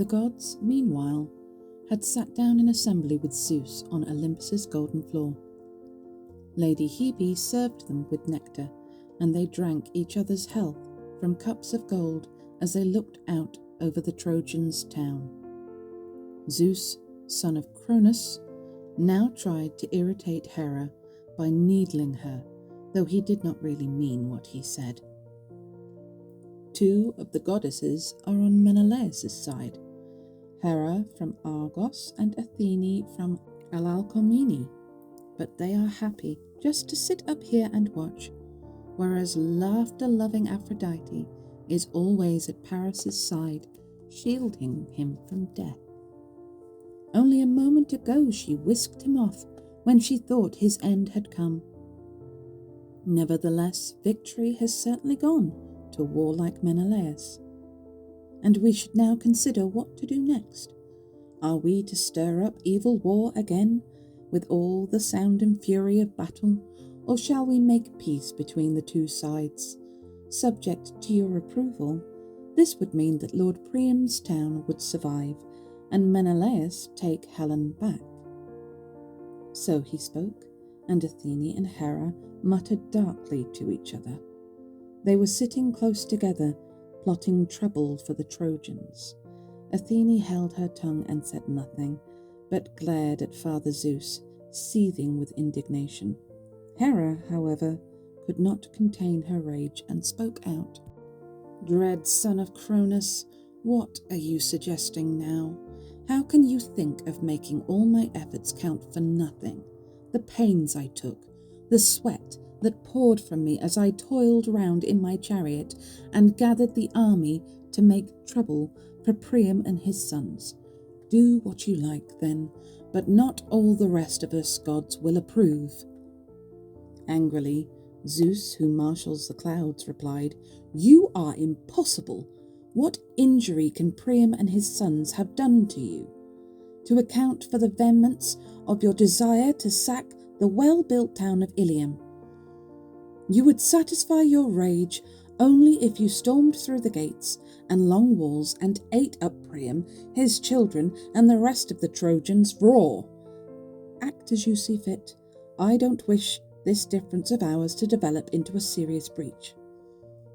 The gods, meanwhile, had sat down in assembly with Zeus on Olympus's golden floor. Lady Hebe served them with nectar, and they drank each other's health from cups of gold as they looked out over the Trojans' town. Zeus, son of Cronus, now tried to irritate Hera by needling her, though he did not really mean what he said. Two of the goddesses are on Menelaus' side, Hera from Argos and Athene from Alalcomene, but they are happy just to sit up here and watch, whereas laughter-loving Aphrodite is always at Paris's side, shielding him from death. Only a moment ago she whisked him off when she thought his end had come. Nevertheless, victory has certainly gone to warlike Menelaus, and we should now consider what to do next. Are we to stir up evil war again, with all the sound and fury of battle, or shall we make peace between the two sides? Subject to your approval, this would mean that Lord Priam's town would survive, and Menelaus take Helen back. So he spoke, and Athene and Hera muttered darkly to each other. They were sitting close together, plotting trouble for the Trojans. Athene held her tongue and said nothing, but glared at Father Zeus, seething with indignation. Hera, however, could not contain her rage and spoke out. "Dread son of Cronus, what are you suggesting now? How can you think of making all my efforts count for nothing? The pains I took, the sweat that poured from me as I toiled round in my chariot and gathered the army to make trouble for Priam and his sons. Do what you like, then, but not all the rest of us gods will approve." Angrily, Zeus, who marshals the clouds, replied, "You are impossible. What injury can Priam and his sons have done to you? To account for the vehemence of your desire to sack the well-built town of Ilium, you would satisfy your rage only if you stormed through the gates and long walls and ate up Priam, his children, and the rest of the Trojans raw. Act as you see fit. I don't wish this difference of ours to develop into a serious breach.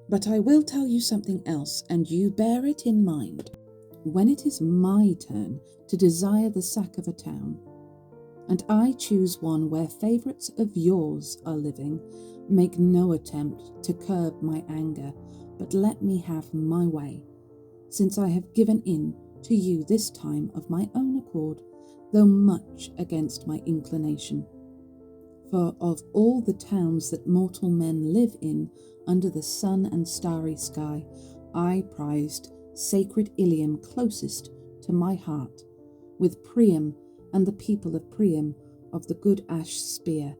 But I will tell you something else, and you bear it in mind. When it is my turn to desire the sack of a town, and I choose one where favourites of yours are living, make no attempt to curb my anger, but let me have my way, since I have given in to you this time of my own accord, though much against my inclination. For of all the towns that mortal men live in under the sun and starry sky, I prized sacred Ilium closest to my heart, with Priam and the people of Priam of the good ash spear.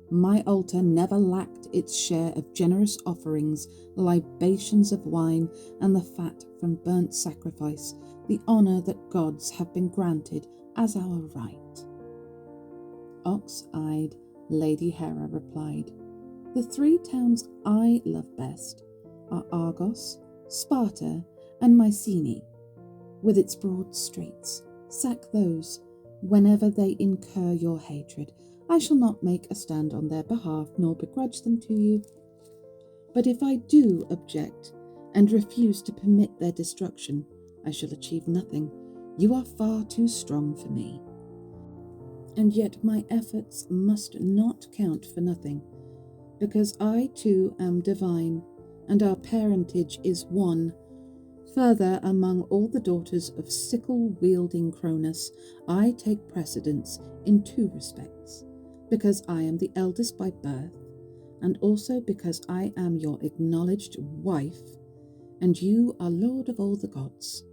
My altar never lacked its share of generous offerings, libations of wine, and the fat from burnt sacrifice, the honour that gods have been granted as our right." Ox-eyed Lady Hera replied, "The three towns I love best are Argos, Sparta, and Mycenae, with its broad streets. Sack those whenever they incur your hatred. I shall not make a stand on their behalf, nor begrudge them to you. But if I do object and refuse to permit their destruction, I shall achieve nothing. You are far too strong for me. And yet my efforts must not count for nothing, because I too am divine, and our parentage is one. Further, among all the daughters of sickle-wielding Cronus, I take precedence in two respects, because I am the eldest by birth, and also because I am your acknowledged wife, and you are lord of all the gods.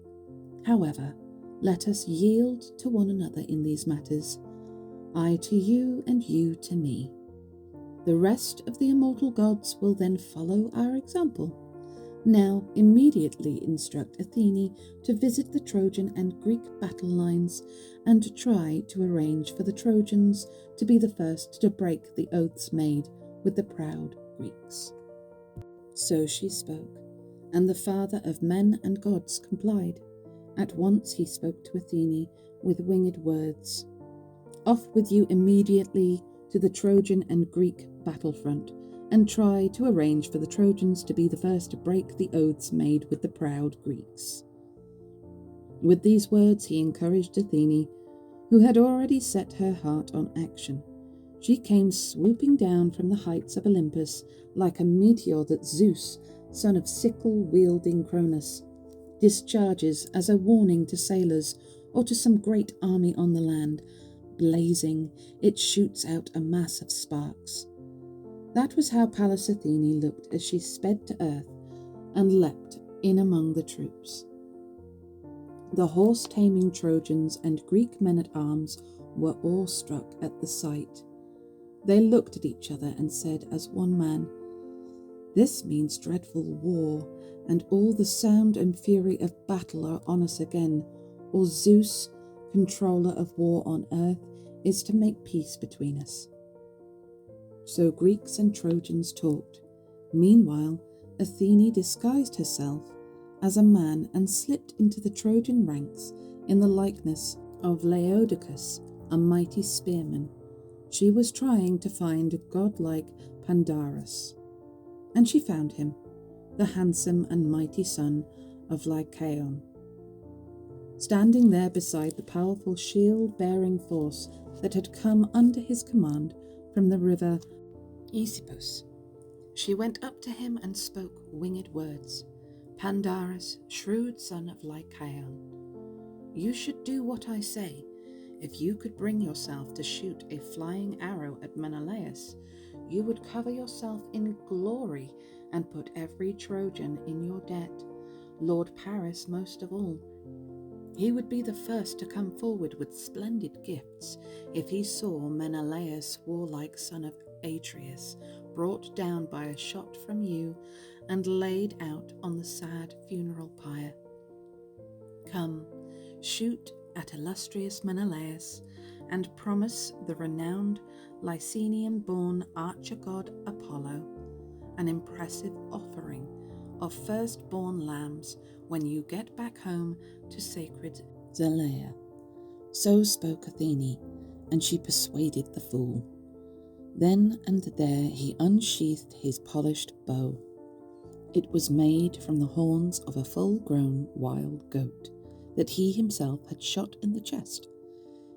However, let us yield to one another in these matters, I to you and you to me. The rest of the immortal gods will then follow our example. Now immediately instruct Athene to visit the Trojan and Greek battle lines and try to arrange for the Trojans to be the first to break the oaths made with the proud Greeks." So she spoke, and the father of men and gods complied, At once he spoke to Athene with winged words. Off with you immediately to the Trojan and Greek battlefront, and try to arrange for the Trojans to be the first to break the oaths made with the proud Greeks. With these words he encouraged Athene, who had already set her heart on action. She came swooping down from the heights of Olympus like a meteor that Zeus, son of sickle-wielding Cronus, discharges as a warning to sailors or to some great army on the land. Blazing, it shoots out a mass of sparks. That was how Pallas Athene looked as she sped to earth and leapt in among the troops. The horse-taming Trojans and Greek men-at-arms were awestruck at the sight. They looked at each other and said as one man, "This means dreadful war, and all the sound and fury of battle are on us again, or Zeus, controller of war on earth, is to make peace between us." So Greeks and Trojans talked. Meanwhile, Athene disguised herself as a man and slipped into the Trojan ranks in the likeness of Laodocus, a mighty spearman. She was trying to find godlike Pandarus, and she found him, the handsome and mighty son of Lycaon, standing there beside the powerful shield-bearing force that had come under his command from the river Aesopus. She went up to him and spoke winged words. "Pandarus, shrewd son of Lycaon, you should do what I say. If you could bring yourself to shoot a flying arrow at Menelaus, you would cover yourself in glory and put every Trojan in your debt, Lord Paris most of all. He would be the first to come forward with splendid gifts if he saw Menelaus, warlike son of Atreus, brought down by a shot from you and laid out on the sad funeral pyre. Come, shoot at illustrious Menelaus, and promise the renowned Lycaonian-born archer-god Apollo an impressive offering of first-born lambs when you get back home to sacred Zelea." So spoke Athene, and she persuaded the fool. Then and there he unsheathed his polished bow. It was made from the horns of a full-grown wild goat that he himself had shot in the chest.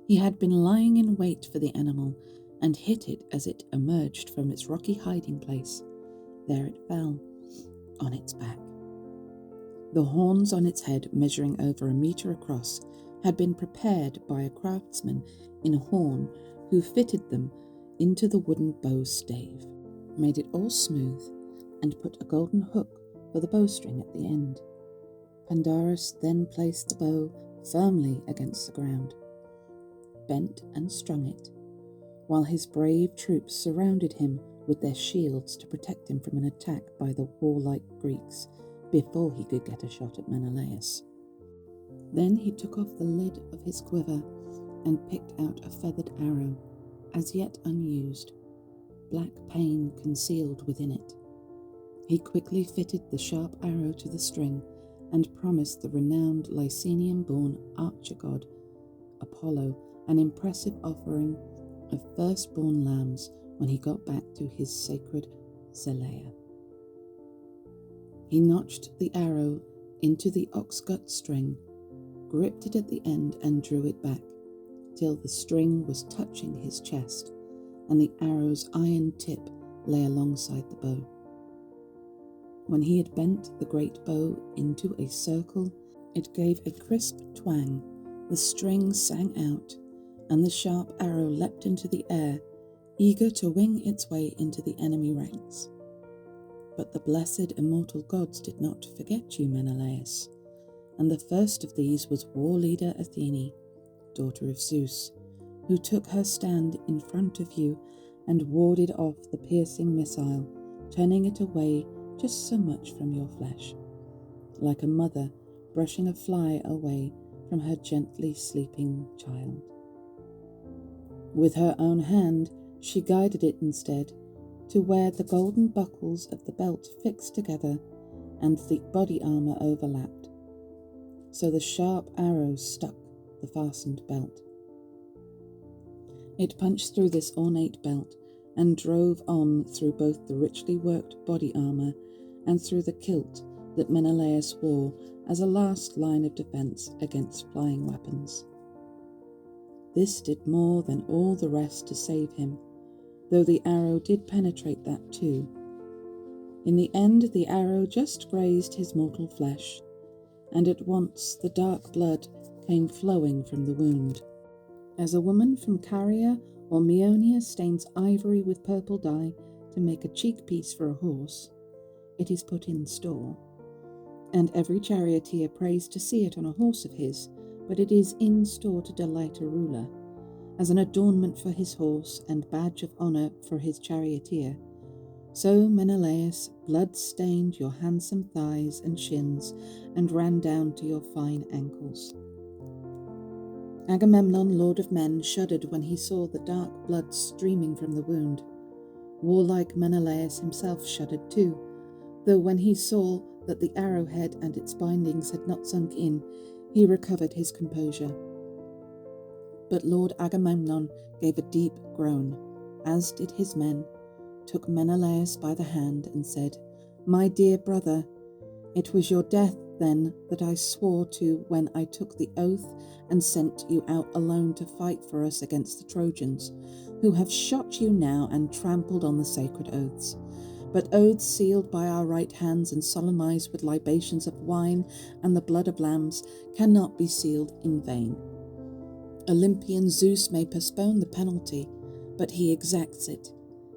He had been lying in wait for the animal and hit it as it emerged from its rocky hiding place. There it fell, on its back. The horns on its head, measuring over a meter across, had been prepared by a craftsman in horn who fitted them into the wooden bow stave, made it all smooth, and put a golden hook for the bowstring at the end. Pandarus then placed the bow firmly against the ground, bent and strung it, while his brave troops surrounded him with their shields to protect him from an attack by the warlike Greeks before he could get a shot at Menelaus. Then he took off the lid of his quiver and picked out a feathered arrow, as yet unused, black pain concealed within it. He quickly fitted the sharp arrow to the string and promised the renowned Lycaonian-born archer-god Apollo an impressive offering of first-born lambs when he got back to his sacred Zelea. He notched the arrow into the oxgut string, gripped it at the end and drew it back, till the string was touching his chest, and the arrow's iron tip lay alongside the bow. When he had bent the great bow into a circle, it gave a crisp twang, the string sang out, and the sharp arrow leapt into the air, eager to wing its way into the enemy ranks. But the blessed immortal gods did not forget you, Menelaus, and the first of these was war leader Athene, daughter of Zeus, who took her stand in front of you and warded off the piercing missile, turning it away just so much from your flesh, like a mother brushing a fly away from her gently sleeping child. With her own hand, she guided it instead to where the golden buckles of the belt fixed together and the body armour overlapped. So the sharp arrow stuck the fastened belt. It punched through this ornate belt and drove on through both the richly worked body armour and through the kilt that Menelaus wore as a last line of defence against flying weapons. This did more than all the rest to save him, though the arrow did penetrate that too. In the end the arrow just grazed his mortal flesh, and at once the dark blood came flowing from the wound. As a woman from Caria or Meonia stains ivory with purple dye to make a cheek piece for a horse, it is put in store, and every charioteer prays to see it on a horse of his, but it is in store to delight a ruler, as an adornment for his horse and badge of honour for his charioteer. So Menelaus blood-stained your handsome thighs and shins and ran down to your fine ankles. Agamemnon, lord of men, shuddered when he saw the dark blood streaming from the wound. Warlike Menelaus himself shuddered too, though when he saw that the arrowhead and its bindings had not sunk in, he recovered his composure. But Lord Agamemnon gave a deep groan, as did his men, took Menelaus by the hand and said, "My dear brother, it was your death then that I swore to when I took the oath and sent you out alone to fight for us against the Trojans, who have shot you now and trampled on the sacred oaths. But oaths sealed by our right hands and solemnized with libations of wine and the blood of lambs cannot be sealed in vain. Olympian Zeus may postpone the penalty, but he exacts it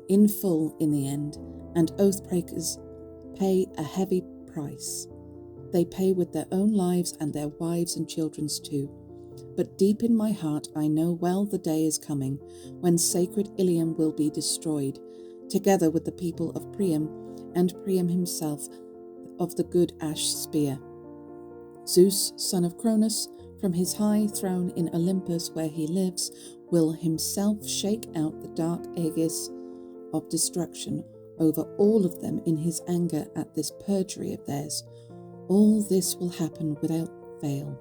in full in the end, and oath-breakers pay a heavy price. They pay with their own lives and their wives and children's too. But deep in my heart I know well the day is coming when sacred Ilium will be destroyed, together with the people of Priam, and Priam himself of the good ash spear. Zeus, son of Cronus, from his high throne in Olympus where he lives, will himself shake out the dark aegis of destruction over all of them in his anger at this perjury of theirs. All this will happen without fail.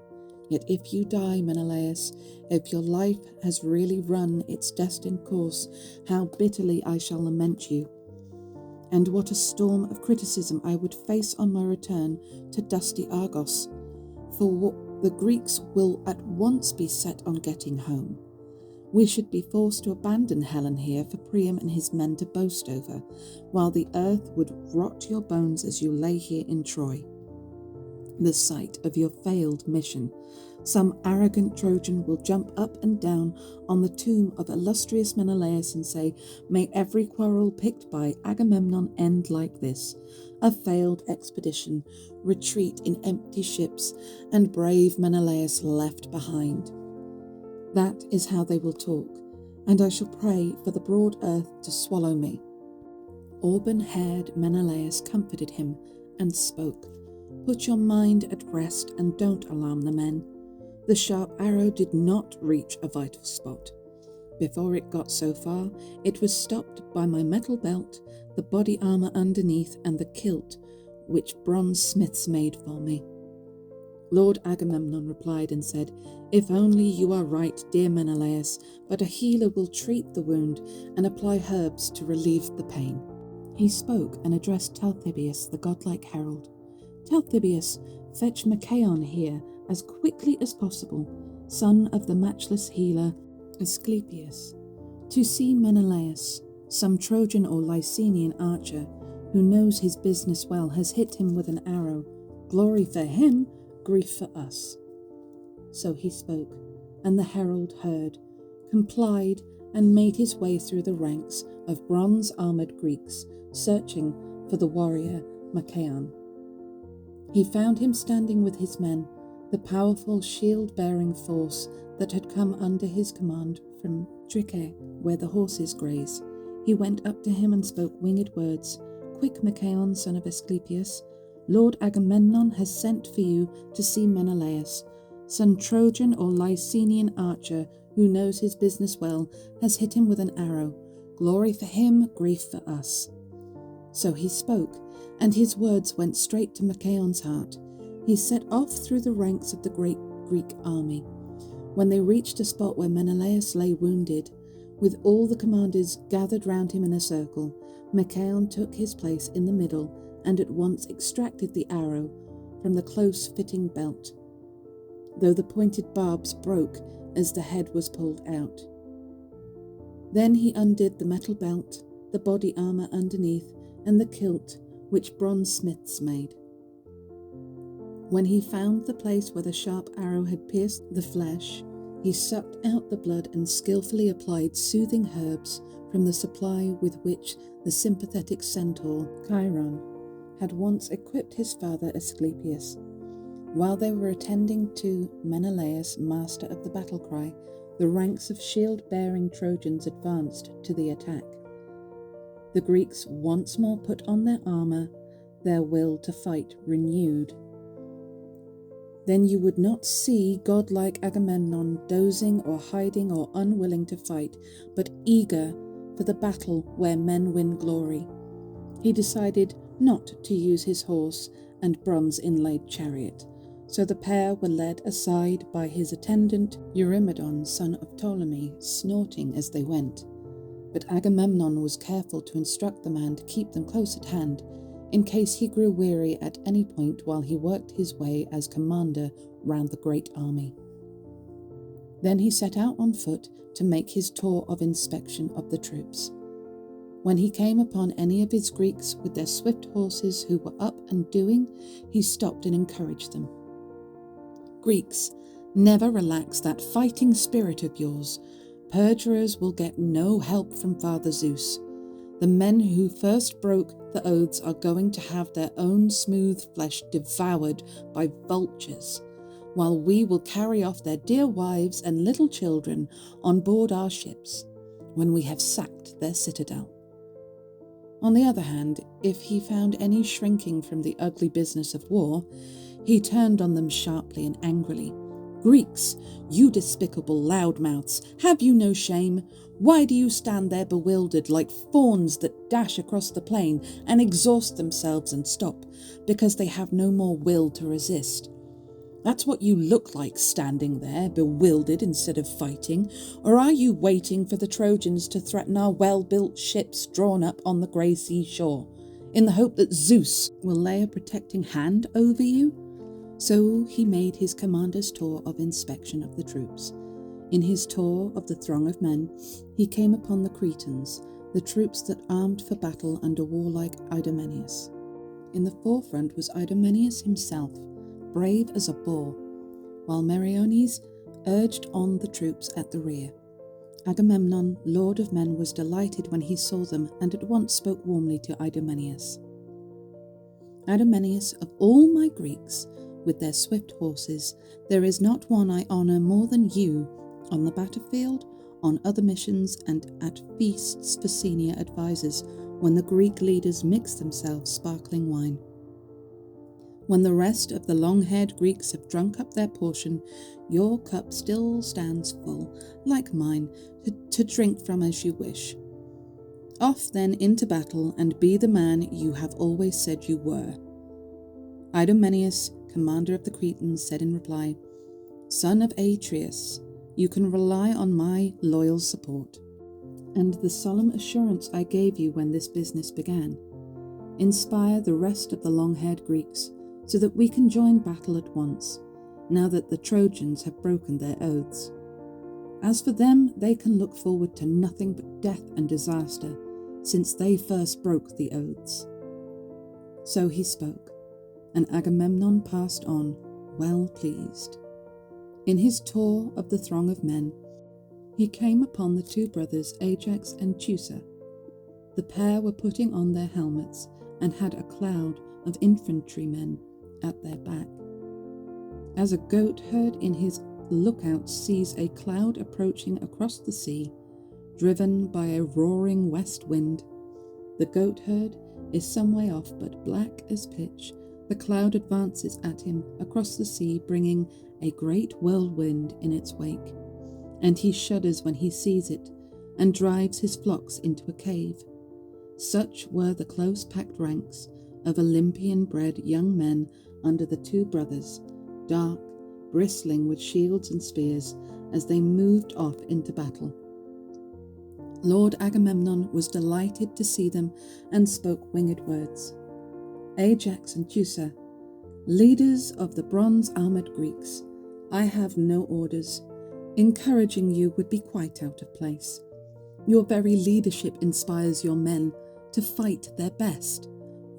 Yet if you die, Menelaus, if your life has really run its destined course, how bitterly I shall lament you, and what a storm of criticism I would face on my return to dusty Argos, for the Greeks will at once be set on getting home. We should be forced to abandon Helen here for Priam and his men to boast over, while the earth would rot your bones as you lay here in Troy. The sight of your failed mission, some arrogant Trojan will jump up and down on the tomb of illustrious Menelaus and say, "May every quarrel picked by Agamemnon end like this, a failed expedition, retreat in empty ships, and brave Menelaus left behind." That is how they will talk, and I shall pray for the broad earth to swallow me. Auburn-haired Menelaus comforted him and spoke, "Put your mind at rest and don't alarm the men. The sharp arrow did not reach a vital spot. Before it got so far, it was stopped by my metal belt, the body armour underneath, and the kilt which bronze smiths made for me." Lord Agamemnon replied and said, "If only you are right, dear Menelaus, but a healer will treat the wound and apply herbs to relieve the pain." He spoke and addressed Talthybius, the godlike herald. "Talthybius, fetch Machaon here as quickly as possible, son of the matchless healer Asclepius, to see Menelaus. Some Trojan or Lycianian archer, who knows his business well, has hit him with an arrow. Glory for him, grief for us." So he spoke, and the herald heard, complied, and made his way through the ranks of bronze-armoured Greeks, searching for the warrior Machaon. He found him standing with his men, the powerful shield-bearing force that had come under his command from Tricce, where the horses graze. He went up to him and spoke winged words. "Quick, Machaon, son of Asclepius, Lord Agamemnon has sent for you to see Menelaus. Some Trojan or Lycianian archer, who knows his business well, has hit him with an arrow. Glory for him, grief for us." So he spoke, and his words went straight to Machaon's heart, he set off through the ranks of the great Greek army. When they reached a spot where Menelaus lay wounded, with all the commanders gathered round him in a circle, Machaon took his place in the middle and at once extracted the arrow from the close-fitting belt, though the pointed barbs broke as the head was pulled out. Then he undid the metal belt, the body armour underneath, and the kilt which bronze smiths made. When he found the place where the sharp arrow had pierced the flesh, he sucked out the blood and skillfully applied soothing herbs from the supply with which the sympathetic centaur Chiron had once equipped his father Asclepius. While they were attending to Menelaus, master of the battle cry, the ranks of shield-bearing Trojans advanced to the attack. The Greeks once more put on their armour, their will to fight renewed. Then you would not see godlike Agamemnon dozing or hiding or unwilling to fight, but eager for the battle where men win glory. He decided not to use his horse and bronze-inlaid chariot, so the pair were led aside by his attendant Eurymedon, son of Ptolemy, snorting as they went. But Agamemnon was careful to instruct the man to keep them close at hand, in case he grew weary at any point while he worked his way as commander round the great army. Then he set out on foot to make his tour of inspection of the troops. When he came upon any of his Greeks with their swift horses who were up and doing, he stopped and encouraged them. Greeks, never relax that fighting spirit of yours. Perjurers will get no help from Father Zeus. The men who first broke the oaths are going to have their own smooth flesh devoured by vultures, while we will carry off their dear wives and little children on board our ships when we have sacked their citadel. On the other hand, if he found any shrinking from the ugly business of war, he turned on them sharply and angrily. Greeks, you despicable loudmouths, have you no shame? Why do you stand there bewildered like fawns that dash across the plain and exhaust themselves and stop, because they have no more will to resist? That's what you look like, standing there, bewildered instead of fighting. Or are you waiting for the Trojans to threaten our well-built ships drawn up on the grey sea shore, in the hope that Zeus will lay a protecting hand over you? So he made his commander's tour of inspection of the troops. In his tour of the throng of men, he came upon the Cretans, the troops that armed for battle under warlike Idomeneus. In the forefront was Idomeneus himself, brave as a boar, while Meriones urged on the troops at the rear. Agamemnon, lord of men, was delighted when he saw them and at once spoke warmly to Idomeneus. Idomeneus, of all my Greeks, with their swift horses, there is not one I honour more than you, on the battlefield, on other missions, and at feasts for senior advisers, when the Greek leaders mix themselves sparkling wine. When the rest of the long-haired Greeks have drunk up their portion, your cup still stands full, like mine, to drink from as you wish. Off then into battle, and be the man you have always said you were. Idomeneus, commander of the Cretans, said in reply, Son of Atreus, you can rely on my loyal support, and the solemn assurance I gave you when this business began. Inspire the rest of the long-haired Greeks, so that we can join battle at once, now that the Trojans have broken their oaths. As for them, they can look forward to nothing but death and disaster, since they first broke the oaths. So he spoke, and Agamemnon passed on, well pleased. In his tour of the throng of men, he came upon the two brothers Ajax and Teucer. The pair were putting on their helmets and had a cloud of infantrymen at their back. As a goatherd in his lookout sees a cloud approaching across the sea, driven by a roaring west wind, the goatherd is some way off, but black as pitch. The cloud advances at him across the sea, bringing a great whirlwind in its wake, and he shudders when he sees it, and drives his flocks into a cave. Such were the close-packed ranks of Olympian-bred young men under the two brothers, dark, bristling with shields and spears, as they moved off into battle. Lord Agamemnon was delighted to see them and spoke winged words. Ajax and Teucer, leaders of the bronze-armoured Greeks, I have no orders. Encouraging you would be quite out of place. Your very leadership inspires your men to fight their best.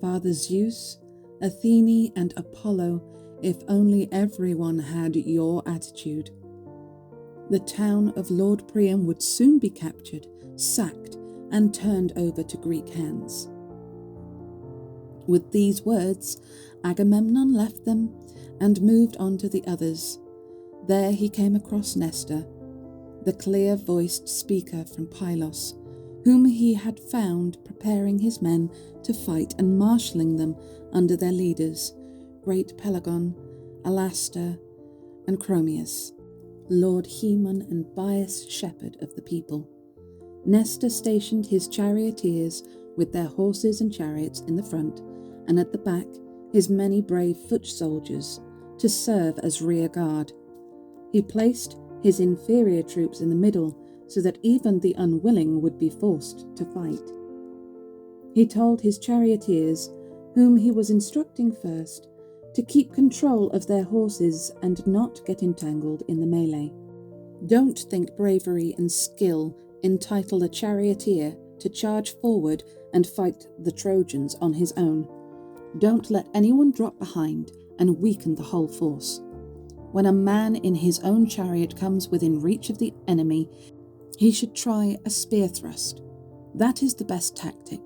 Father Zeus, Athene, and Apollo, if only everyone had your attitude. The town of Lord Priam would soon be captured, sacked, and turned over to Greek hands. With these words, Agamemnon left them and moved on to the others. There he came across Nestor, the clear-voiced speaker from Pylos, whom he had found preparing his men to fight and marshalling them under their leaders, great Pelagon, Alastor, and Chromius, Lord Haemon and Bias shepherd of the people. Nestor stationed his charioteers with their horses and chariots in the front, and at the back his many brave foot soldiers to serve as rear guard. He placed his inferior troops in the middle so that even the unwilling would be forced to fight. He told his charioteers, whom he was instructing first, to keep control of their horses and not get entangled in the melee. Don't think bravery and skill entitle a charioteer to charge forward and fight the Trojans on his own. Don't let anyone drop behind and weaken the whole force. When a man in his own chariot comes within reach of the enemy, he should try a spear thrust. That is the best tactic.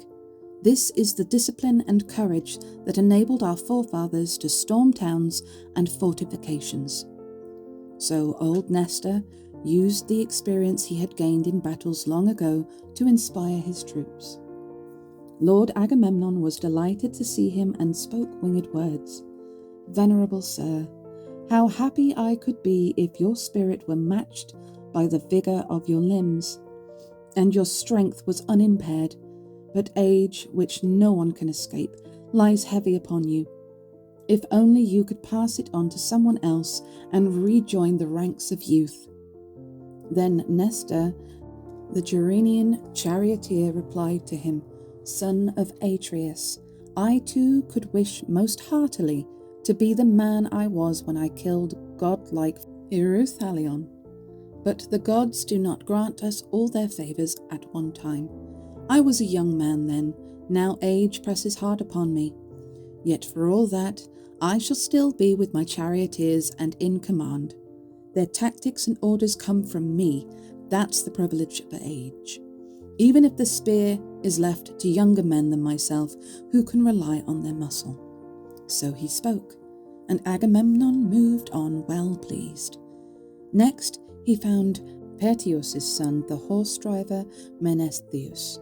This is the discipline and courage that enabled our forefathers to storm towns and fortifications. So old Nestor used the experience he had gained in battles long ago to inspire his troops. Lord Agamemnon was delighted to see him and spoke winged words. Venerable sir, how happy I could be if your spirit were matched by the vigour of your limbs, and your strength was unimpaired, but age, which no one can escape, lies heavy upon you. If only you could pass it on to someone else and rejoin the ranks of youth. Then Nestor, the Gerenian charioteer, replied to him, Son of Atreus, I too could wish most heartily to be the man I was when I killed godlike Ereuthalion. But the gods do not grant us all their favours at one time. I was a young man then, now age presses hard upon me. Yet for all that, I shall still be with my charioteers and in command. Their tactics and orders come from me. That's the privilege of age. Even if the spear is left to younger men than myself, who can rely on their muscle. So he spoke, and Agamemnon moved on well pleased. Next he found Perteus' son, the horse-driver Menestheus.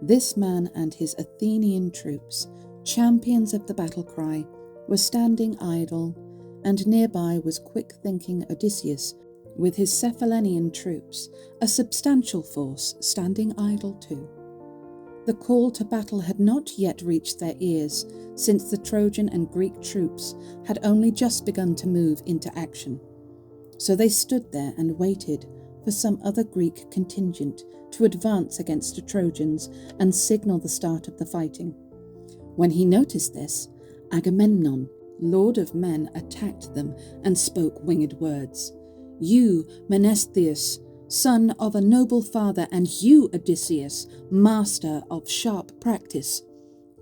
This man and his Athenian troops, champions of the battle cry, were standing idle, and nearby was quick-thinking Odysseus with his Cephallenian troops, a substantial force, standing idle too. The call to battle had not yet reached their ears, since the Trojan and Greek troops had only just begun to move into action. So they stood there and waited for some other Greek contingent to advance against the Trojans and signal the start of the fighting. When he noticed this, Agamemnon, lord of men, attacked them and spoke winged words. You, Menestheus, son of a noble father, and you, Odysseus, master of sharp practice,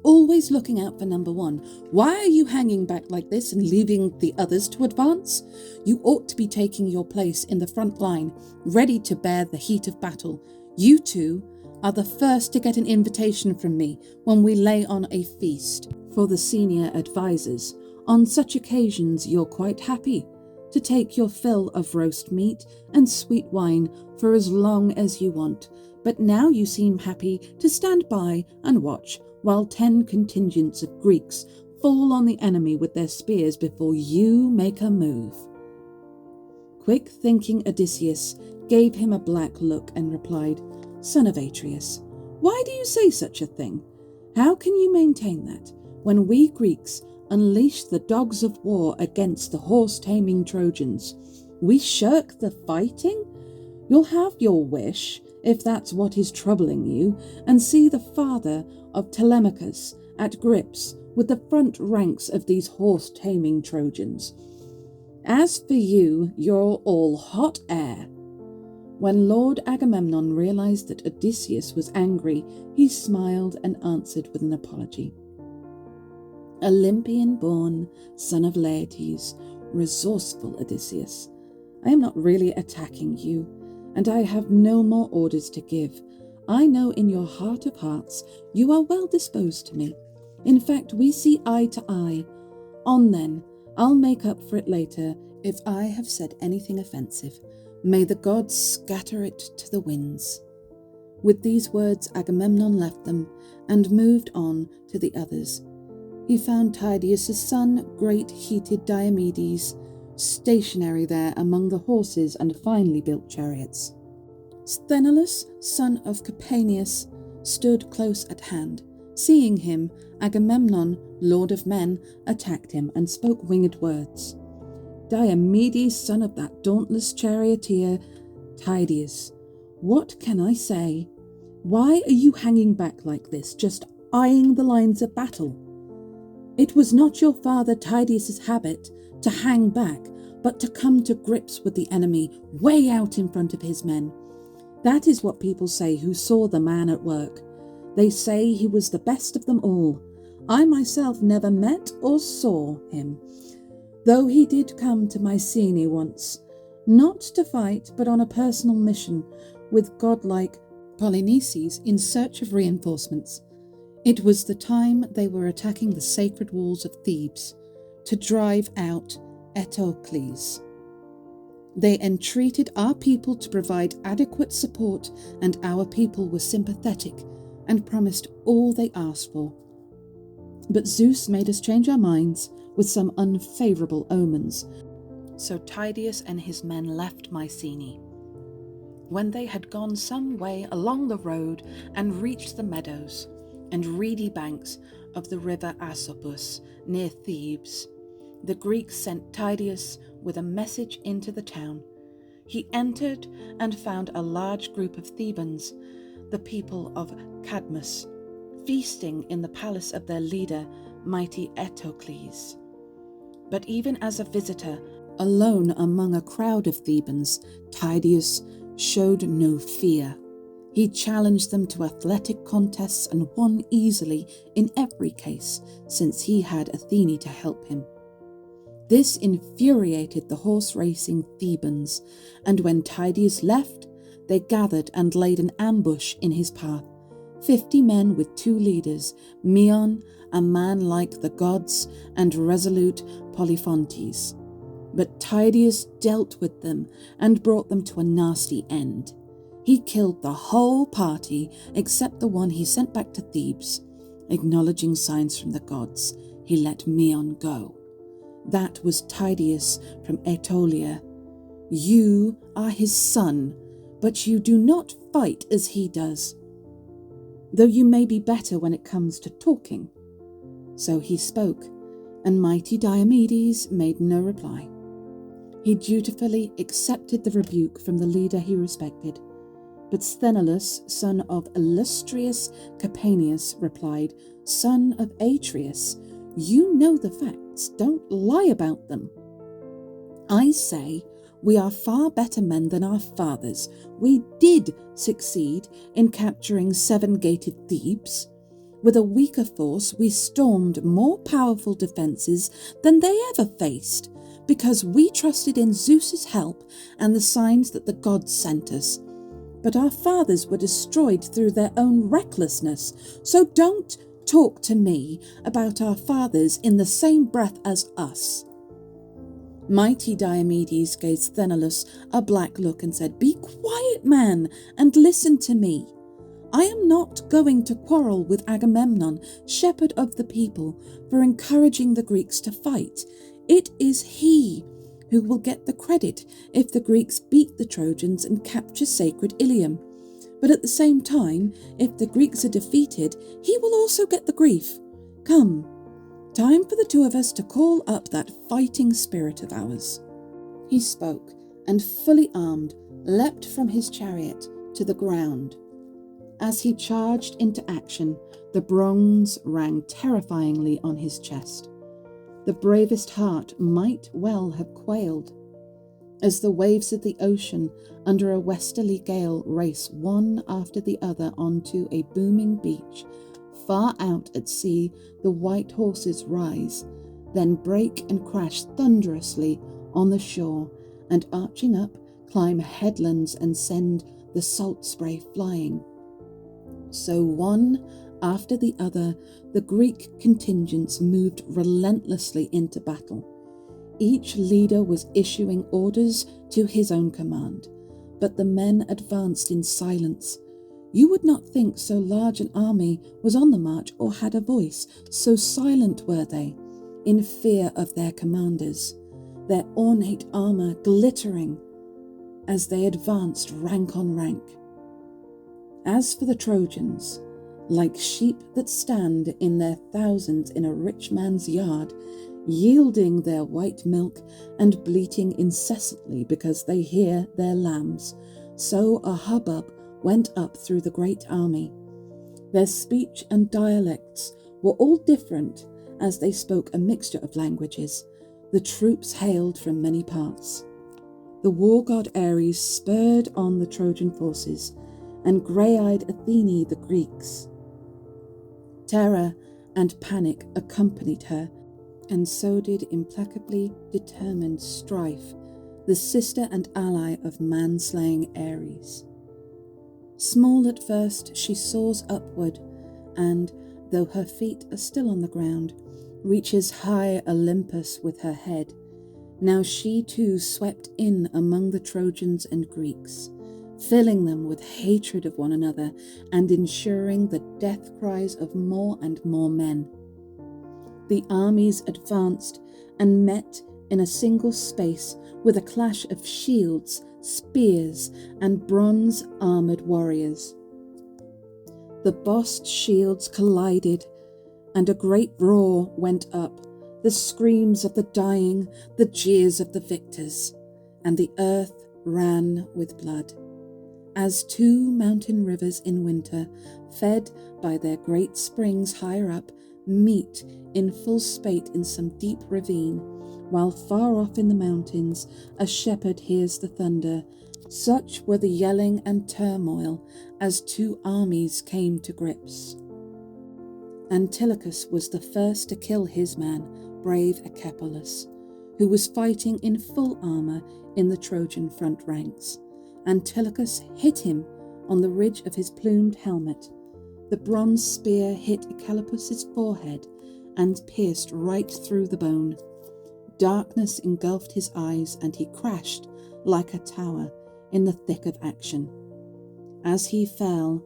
always looking out for number one. Why are you hanging back like this and leaving the others to advance? You ought to be taking your place in the front line, ready to bear the heat of battle. You two are the first to get an invitation from me when we lay on a feast for the senior advisers. On such occasions you're quite happy to take your fill of roast meat and sweet wine for as long as you want, but now you seem happy to stand by and watch while 10 contingents of Greeks fall on the enemy with their spears before you make a move. Quick-thinking Odysseus gave him a black look and replied, Son of Atreus, why do you say such a thing? How can you maintain that, when we Greeks unleash the dogs of war against the horse-taming Trojans. We shirk the fighting? You'll have your wish, if that's what is troubling you, and see the father of Telemachus at grips with the front ranks of these horse-taming Trojans. As for you, you're all hot air." When Lord Agamemnon realized that Odysseus was angry, he smiled and answered with an apology. "Olympian-born, son of Laertes, resourceful Odysseus, I am not really attacking you, and I have no more orders to give. I know in your heart of hearts you are well disposed to me. In fact, we see eye to eye. On then, I'll make up for it later if I have said anything offensive. May the gods scatter it to the winds." With these words, Agamemnon left them and moved on to the others. He found Tydeus' son, great heated Diomedes, stationary there among the horses and finely built chariots. Sthenelus, son of Capaneus, stood close at hand. Seeing him, Agamemnon, lord of men, attacked him and spoke winged words. "Diomedes, son of that dauntless charioteer, Tydeus, what can I say? Why are you hanging back like this, just eyeing the lines of battle? It was not your father Tydeus' habit to hang back, but to come to grips with the enemy way out in front of his men. That is what people say who saw the man at work. They say he was the best of them all. I myself never met or saw him, though he did come to Mycenae once, not to fight, but on a personal mission with godlike Polynices in search of reinforcements. It was the time they were attacking the sacred walls of Thebes to drive out Eteocles. They entreated our people to provide adequate support, and our people were sympathetic and promised all they asked for. But Zeus made us change our minds with some unfavourable omens, so Tydeus and his men left Mycenae. When they had gone some way along the road and reached the meadows and reedy banks of the river Asopus near Thebes, the Greeks sent Tydeus with a message into the town. He entered and found a large group of Thebans, the people of Cadmus, feasting in the palace of their leader, mighty Eteocles. But even as a visitor, alone among a crowd of Thebans, Tydeus showed no fear. He challenged them to athletic contests and won easily in every case, since he had Athene to help him. This infuriated the horse-racing Thebans, and when Tydeus left, they gathered and laid an ambush in his path. 50 men with 2 leaders, Meon, a man like the gods, and resolute Polyphontes. But Tydeus dealt with them and brought them to a nasty end. He killed the whole party except the one he sent back to Thebes. Acknowledging signs from the gods, he let Meon go. That was Tydeus from Aetolia. You are his son, but you do not fight as he does, though you may be better when it comes to talking." So he spoke, and mighty Diomedes made no reply. He dutifully accepted the rebuke from the leader he respected. But Sthenelus, son of illustrious Capaneus, replied, "Son of Atreus, you know the facts, don't lie about them. I say we are far better men than our fathers. We did succeed in capturing 7-gated Thebes. With a weaker force, we stormed more powerful defences than they ever faced, because we trusted in Zeus's help and the signs that the gods sent us. But our fathers were destroyed through their own recklessness, so don't talk to me about our fathers in the same breath as us." Mighty Diomedes gave Sthenelus a black look and said, "Be quiet, man, and listen to me. I am not going to quarrel with Agamemnon, shepherd of the people, for encouraging the Greeks to fight. It is he who will get the credit if the Greeks beat the Trojans and capture sacred Ilium. But at the same time, if the Greeks are defeated, he will also get the grief. Come, Time for the two of us to call up that fighting spirit of ours." He spoke, and fully armed, leapt from his chariot to the ground. As he charged into action, the bronze rang terrifyingly on his chest. The bravest heart might well have quailed. As the waves of the ocean under a westerly gale race one after the other onto a booming beach, far out at sea the white horses rise, then break and crash thunderously on the shore, and arching up, climb headlands and send the salt spray flying. So one after the other, the Greek contingents moved relentlessly into battle. Each leader was issuing orders to his own command, but the men advanced in silence. You would not think so large an army was on the march or had a voice, so silent were they, in fear of their commanders, their ornate armour glittering as they advanced rank on rank. As for the Trojans, like sheep that stand in their thousands in a rich man's yard, yielding their white milk and bleating incessantly because they hear their lambs, so a hubbub went up through the great army. Their speech and dialects were all different, as they spoke a mixture of languages. The troops hailed from many parts. The war god Ares spurred on the Trojan forces, and grey-eyed Athene the Greeks. Terror and panic accompanied her, and so did implacably determined Strife, the sister and ally of man-slaying Ares. Small at first, she soars upward, and, though her feet are still on the ground, reaches high Olympus with her head. Now she too swept in among the Trojans and Greeks, filling them with hatred of one another and ensuring the death cries of more and more men. The armies advanced and met in a single space with a clash of shields, spears, and bronze-armoured warriors. The bossed shields collided, and a great roar went up, the screams of the dying, the jeers of the victors, and the earth ran with blood. As two mountain rivers in winter, fed by their great springs higher up, meet in full spate in some deep ravine, while far off in the mountains a shepherd hears the thunder, such were the yelling and turmoil as two armies came to grips. Antilochus was the first to kill his man, brave Echepolus, who was fighting in full armour in the Trojan front ranks. Antilochus hit him on the ridge of his plumed helmet. The bronze spear hit Echepolus' forehead and pierced right through the bone. Darkness engulfed his eyes, and he crashed like a tower in the thick of action. As he fell,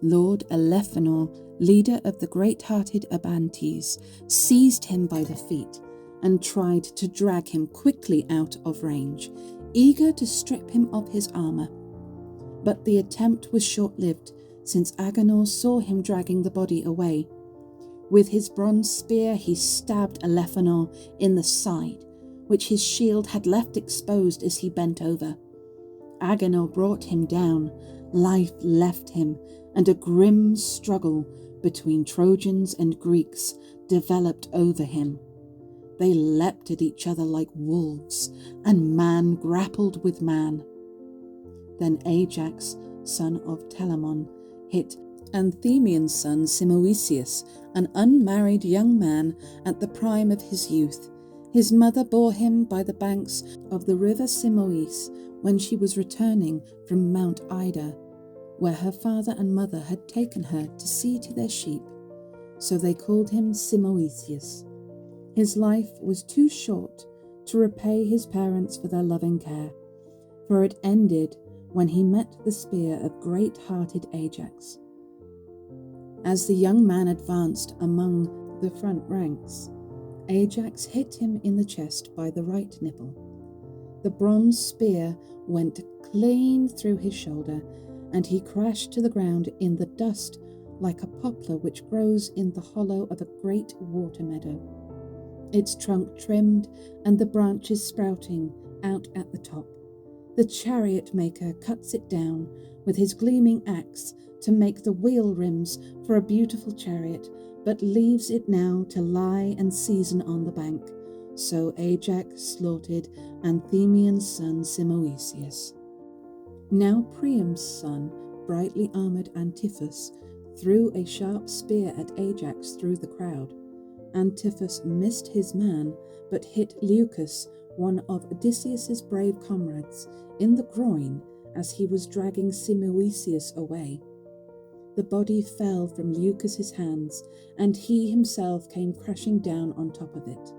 Lord Elephenor, leader of the great-hearted Abantes, seized him by the feet and tried to drag him quickly out of range, eager to strip him of his armour. But the attempt was short-lived, since Agenor saw him dragging the body away. With his bronze spear he stabbed Elephenor in the side, which his shield had left exposed as he bent over. Agenor brought him down, life left him, and a grim struggle between Trojans and Greeks developed over him. They leapt at each other like wolves, and man grappled with man. Then Ajax, son of Telamon, hit Anthemian's son Simoeisius, an unmarried young man at the prime of his youth. His mother bore him by the banks of the river Simois when she was returning from Mount Ida, where her father and mother had taken her to see to their sheep. So they called him Simoeisius. His life was too short to repay his parents for their loving care, for it ended when he met the spear of great-hearted Ajax. As the young man advanced among the front ranks, Ajax hit him in the chest by the right nipple. The bronze spear went clean through his shoulder, and he crashed to the ground in the dust like a poplar which grows in the hollow of a great water meadow, its trunk trimmed and the branches sprouting out at the top. The chariot maker cuts it down with his gleaming axe to make the wheel rims for a beautiful chariot, but leaves it now to lie and season on the bank. So Ajax slaughtered Anthemian's son Simoeisius. Now Priam's son, brightly armoured Antiphus, threw a sharp spear at Ajax through the crowd. Antiphus missed his man, but hit Leucus, one of Odysseus's brave comrades, in the groin as he was dragging Simoeisius away. The body fell from Leucus's hands, and he himself came crashing down on top of it.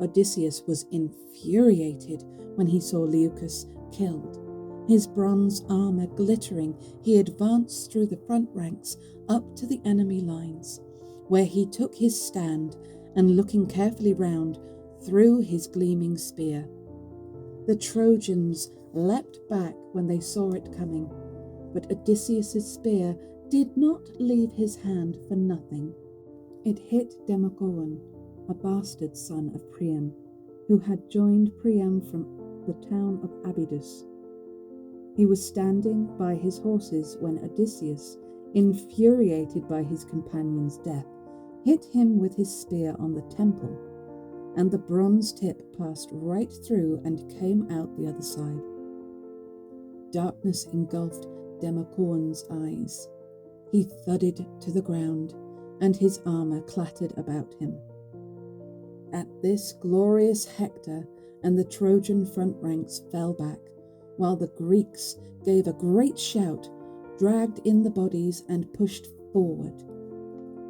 Odysseus was infuriated when he saw Leucus killed. His bronze armour glittering, he advanced through the front ranks up to the enemy lines, where he took his stand and, looking carefully round, threw his gleaming spear. The Trojans leapt back when they saw it coming, but Odysseus's spear did not leave his hand for nothing. It hit Democoon, a bastard son of Priam, who had joined Priam from the town of Abydos. He was standing by his horses when Odysseus, infuriated by his companion's death, hit him with his spear on the temple, and the bronze tip passed right through and came out the other side. Darkness engulfed Democoon's eyes. He thudded to the ground, and his armour clattered about him. At this, glorious Hector and the Trojan front ranks fell back, while the Greeks gave a great shout, dragged in the bodies, and pushed forward.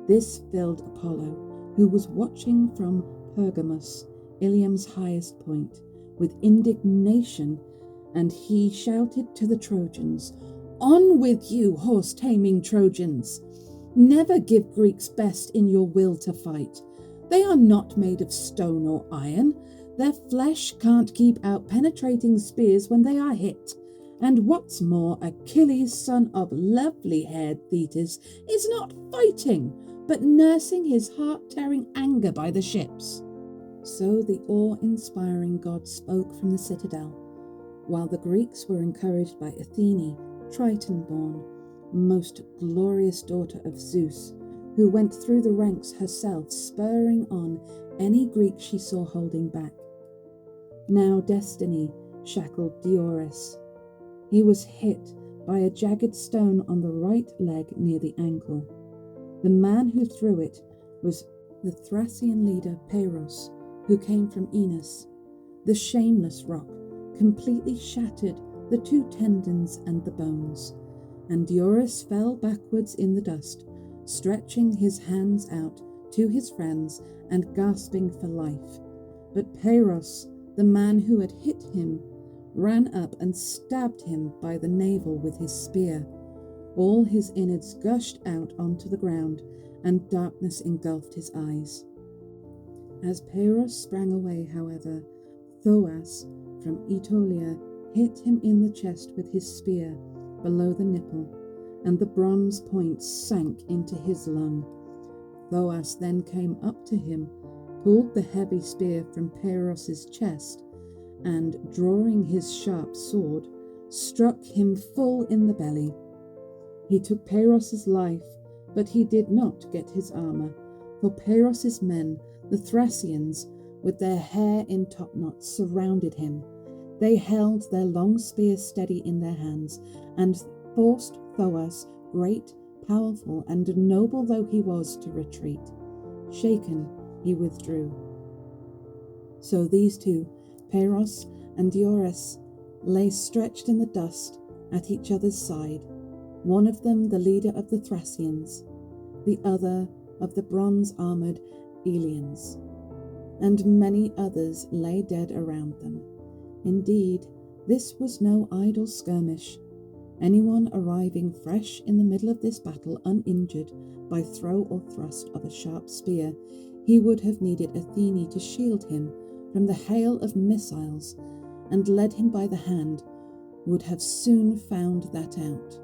This filled Apollo, who was watching from Pergamus, Ilium's highest point, with indignation, and he shouted to the Trojans, "On with you, horse-taming Trojans! Never give Greeks best in your will to fight. They are not made of stone or iron. Their flesh can't keep out penetrating spears when they are hit. And what's more, Achilles, son of lovely-haired Thetis, is not fighting, but nursing his heart-tearing anger by the ships." So the awe-inspiring god spoke from the citadel, while the Greeks were encouraged by Athene, Triton-born, most glorious daughter of Zeus, who went through the ranks herself, spurring on any Greek she saw holding back. Now destiny shackled Diores. He was hit by a jagged stone on the right leg near the ankle. The man who threw it was the Thracian leader Peiros, who came from Enos. The shameless rock completely shattered the two tendons and the bones, and Diores fell backwards in the dust, stretching his hands out to his friends and gasping for life. But Peiros, the man who had hit him, ran up and stabbed him by the navel with his spear. All his innards gushed out onto the ground, and darkness engulfed his eyes. As Peiros sprang away, however, Thoas from Aetolia hit him in the chest with his spear below the nipple, and the bronze point sank into his lung. Thoas then came up to him, pulled the heavy spear from Peiros's chest, and, drawing his sharp sword, struck him full in the belly. He took Peiros's life, but he did not get his armour, for Peiros's men, the Thracians, with their hair in topknots, surrounded him. They held their long spears steady in their hands, and forced Thoas, great, powerful, and noble though he was, to retreat. Shaken, he withdrew. So these two, Peiros and Diores, lay stretched in the dust at each other's side, one of them the leader of the Thracians, the other of the bronze-armoured Eleans, and many others lay dead around them. Indeed, this was no idle skirmish. Anyone arriving fresh in the middle of this battle uninjured by throw or thrust of a sharp spear, he would have needed Athene to shield him from the hail of missiles, and led him by the hand, would have soon found that out.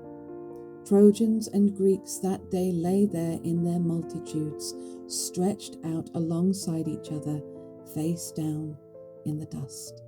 Trojans and Greeks that day lay there in their multitudes, stretched out alongside each other, face down in the dust.